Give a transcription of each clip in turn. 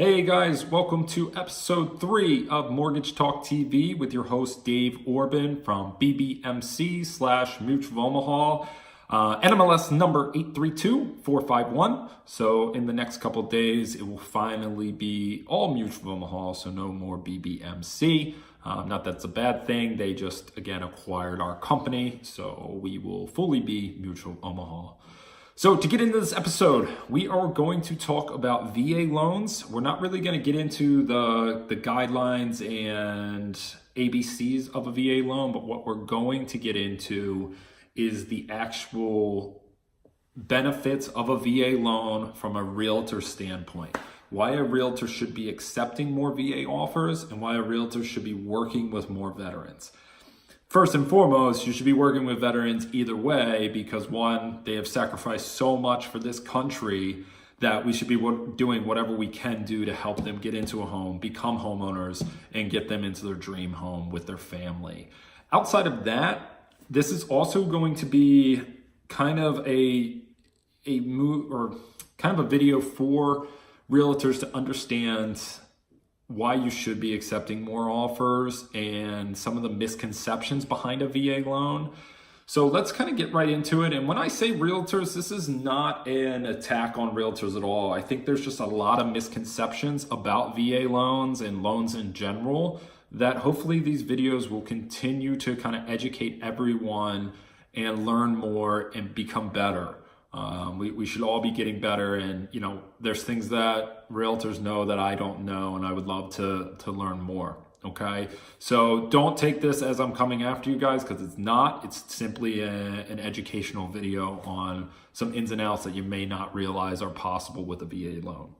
Hey guys, welcome to episode 3 of Mortgage Talk TV with your host Dave Orban from BBMC/Mutual of Omaha, NMLS number 832451. So in the next couple days, it will finally be all Mutual of Omaha, so no more BBMC. Not that it's a bad thing, they just again acquired our company, so we will fully be Mutual of Omaha. So to get into this episode, we are going to talk about VA loans. We're not really going to get into the guidelines and ABCs of a VA loan, but what we're going to get into is the actual benefits of a VA loan from a realtor standpoint. Why a realtor should be accepting more VA offers and why a realtor should be working with more veterans. First and foremost, you should be working with veterans either way because one, they have sacrificed so much for this country that we should be doing whatever we can do to help them get into a home, become homeowners, and get them into their dream home with their family. Outside of that, this is also going to be kind of a video for realtors to understand why you should be accepting more offers and some of the misconceptions behind a VA loan. So let's kind of get right into it. And when I say realtors, this is not an attack on realtors at all. I think there's just a lot of misconceptions about VA loans and loans in general that hopefully these videos will continue to kind of educate everyone and learn more and become better. We should all be getting better, and there's things that realtors know that I don't know, and I would love to learn more. Okay, so don't take this as I'm coming after you guys, because it's not. It's simply an educational video on some ins and outs that you may not realize are possible with a VA loan.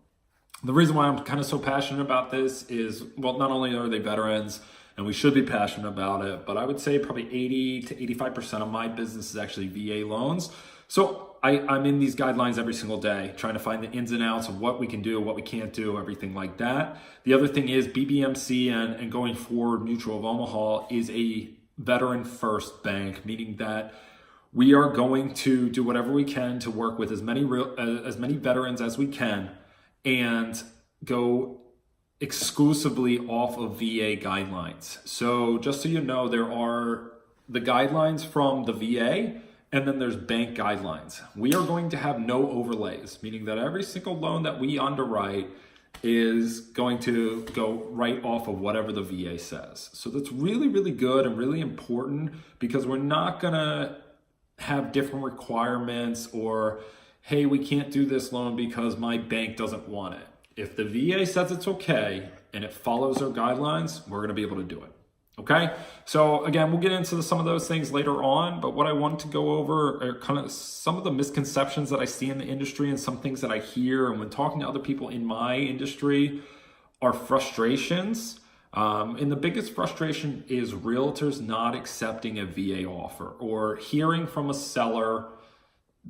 The reason why I'm kind of so passionate about this is, well, not only are they veterans, and we should be passionate about it, but I would say probably 80 to 85% of my business is actually VA loans. So I'm in these guidelines every single day, trying to find the ins and outs of what we can do, what we can't do, everything like that. The other thing is BBMC and going forward, Mutual of Omaha is a veteran first bank, meaning that we are going to do whatever we can to work with as many veterans as we can and go exclusively off of VA guidelines. So just so you know, there are the guidelines from the VA, and then there's bank guidelines. We are going to have no overlays, meaning that every single loan that we underwrite is going to go right off of whatever the VA says. So that's really, really good and really important because we're not gonna have different requirements or, hey, we can't do this loan because my bank doesn't want it. If the VA says it's okay and it follows their guidelines, we're gonna be able to do it. Okay, so again, we'll get into some of those things later on, but what I want to go over are kind of some of the misconceptions that I see in the industry and some things that I hear, and when talking to other people in my industry are frustrations. And the biggest frustration is realtors not accepting a VA offer or hearing from a seller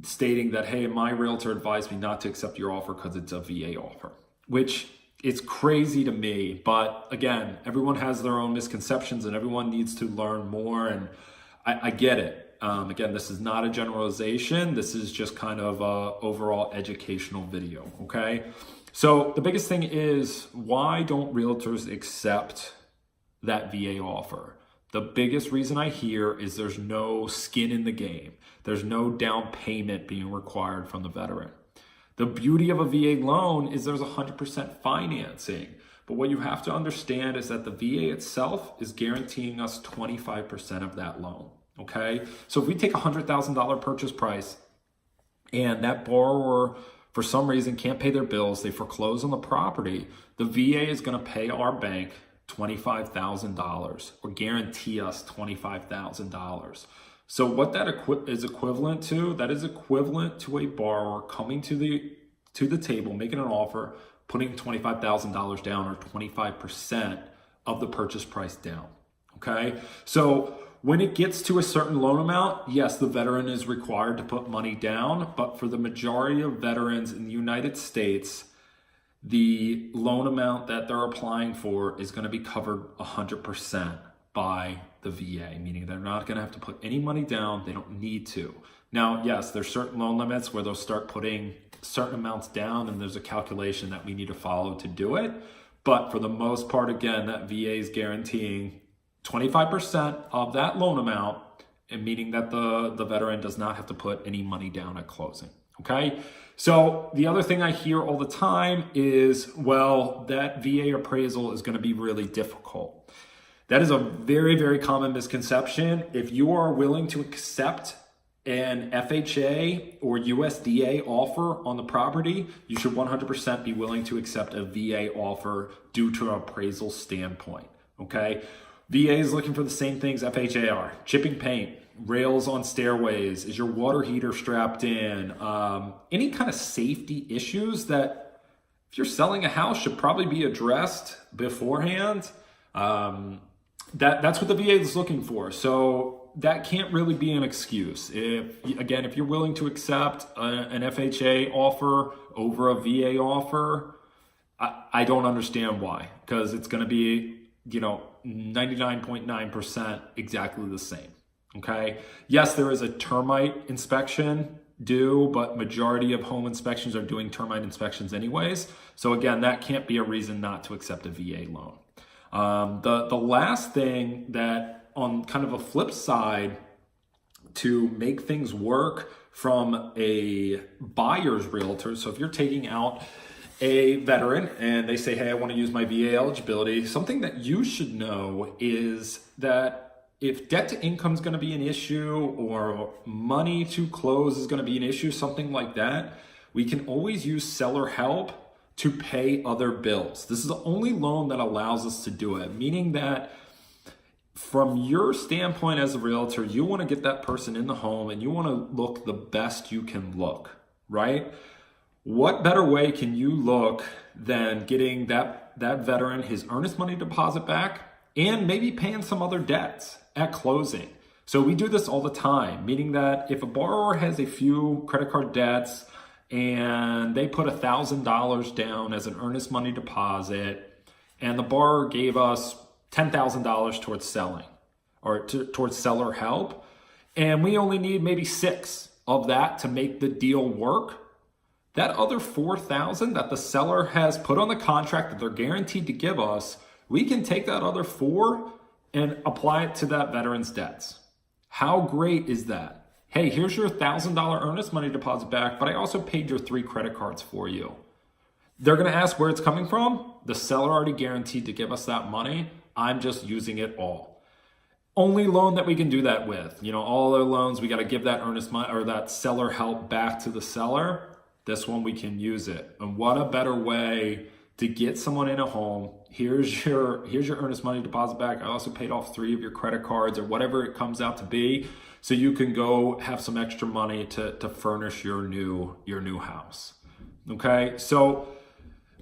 stating that, hey, my realtor advised me not to accept your offer because it's a VA offer, which it's crazy to me, but again, everyone has their own misconceptions and everyone needs to learn more, and I get it. Again, this is not a generalization. This is just kind of a overall educational video, okay? So the biggest thing is, why don't realtors accept that VA offer? The biggest reason I hear is there's no skin in the game. There's no down payment being required from the veteran. The beauty of a VA loan is there's 100% financing. But what you have to understand is that the VA itself is guaranteeing us 25% of that loan, okay? So if we take a $100,000 purchase price and that borrower, for some reason, can't pay their bills, they foreclose on the property, the VA is gonna pay our bank $25,000 or guarantee us $25,000. So what that is equivalent to, that is equivalent to a borrower coming to the table, making an offer, putting $25,000 down or 25% of the purchase price down, okay? So when it gets to a certain loan amount, yes, the veteran is required to put money down, but for the majority of veterans in the United States, the loan amount that they're applying for is gonna be covered 100%. by the VA, meaning they're not going to have to put any money down. They don't need to. Now, yes, there's certain loan limits where they'll start putting certain amounts down, and there's a calculation that we need to follow to do it. But for the most part, again, that VA is guaranteeing 25% of that loan amount, and meaning that the veteran does not have to put any money down at closing. Okay. So the other thing I hear all the time is, well, that VA appraisal is going to be really difficult. That is a very, very common misconception. If you are willing to accept an FHA or USDA offer on the property, you should 100% be willing to accept a VA offer due to an appraisal standpoint. Okay. VA is looking for the same things FHA are: chipping paint, rails on stairways, is your water heater strapped in, any kind of safety issues that if you're selling a house should probably be addressed beforehand. That's what the VA is looking for. So that can't really be an excuse. If you're willing to accept an FHA offer over a VA offer, I don't understand why, because it's going to be, 99.9% exactly the same. Okay. Yes, there is a termite inspection due, but majority of home inspections are doing termite inspections anyways. So again, that can't be a reason not to accept a VA loan. The last thing that, on kind of a flip side, to make things work from a buyer's realtor. So if you're taking out a veteran and they say, hey, I want to use my VA eligibility, something that you should know is that if debt to income is going to be an issue or money to close is going to be an issue, something like that, we can always use seller help to pay other bills. This is the only loan that allows us to do it, meaning that from your standpoint as a realtor, you want to get that person in the home and you want to look the best you can look, right? What better way can you look than getting that veteran his earnest money deposit back and maybe paying some other debts at closing? So we do this all the time, meaning that if a borrower has a few credit card debts and they put $1,000 down as an earnest money deposit, and the borrower gave us $10,000 towards selling or towards seller help, and we only need maybe 6 of that to make the deal work, that other $4,000 that the seller has put on the contract that they're guaranteed to give us, we can take that other 4 and apply it to that veteran's debts. How great is that? Hey, here's your $1,000 earnest money deposit back, but I also paid your 3 credit cards for you. They're going to ask where it's coming from. The seller already guaranteed to give us that money. I'm just using it all. Only loan that we can do that with. All other loans, we got to give that earnest money or that seller help back to the seller. This one, we can use it. And what a better way to get someone in a home. Here's your earnest money deposit back. I also paid off 3 of your credit cards or whatever it comes out to be, so you can go have some extra money to furnish your new house. Okay, so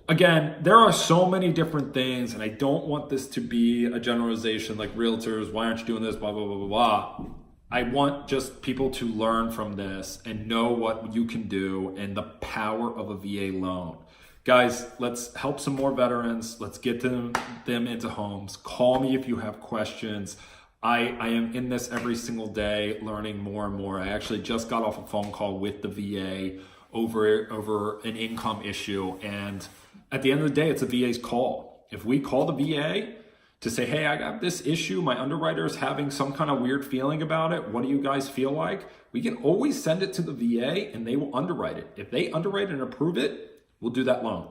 again, there are so many different things, and I don't want this to be a generalization like realtors, why aren't you doing this, blah, blah, blah, blah, blah. I want just people to learn from this and know what you can do and the power of a VA loan. Guys, let's help some more veterans. Let's get them into homes. Call me if you have questions. I am in this every single day, learning more and more. I actually just got off a phone call with the VA over an income issue, and at the end of the day, it's a VA's call. If we call the VA to say, hey, I got this issue, my underwriter is having some kind of weird feeling about it, what do you guys feel like? We can always send it to the VA and they will underwrite it. If they underwrite and approve it, we'll do that loan.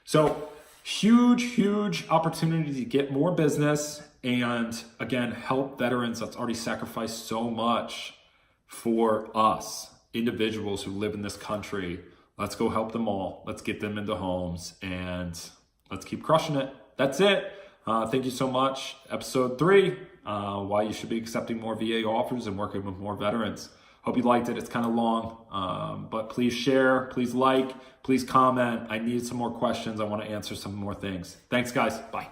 So huge opportunity to get more business and, again, help veterans that's already sacrificed so much for us, individuals who live in this country. Let's go help them all. Let's get them into homes and let's keep crushing it. That's it. Thank you so much. Episode 3, why you should be accepting more VA offers and working with more veterans. Hope you liked it. It's kind of long, but please share, please like, please comment. I need some more questions. I want to answer some more things. Thanks, guys. Bye.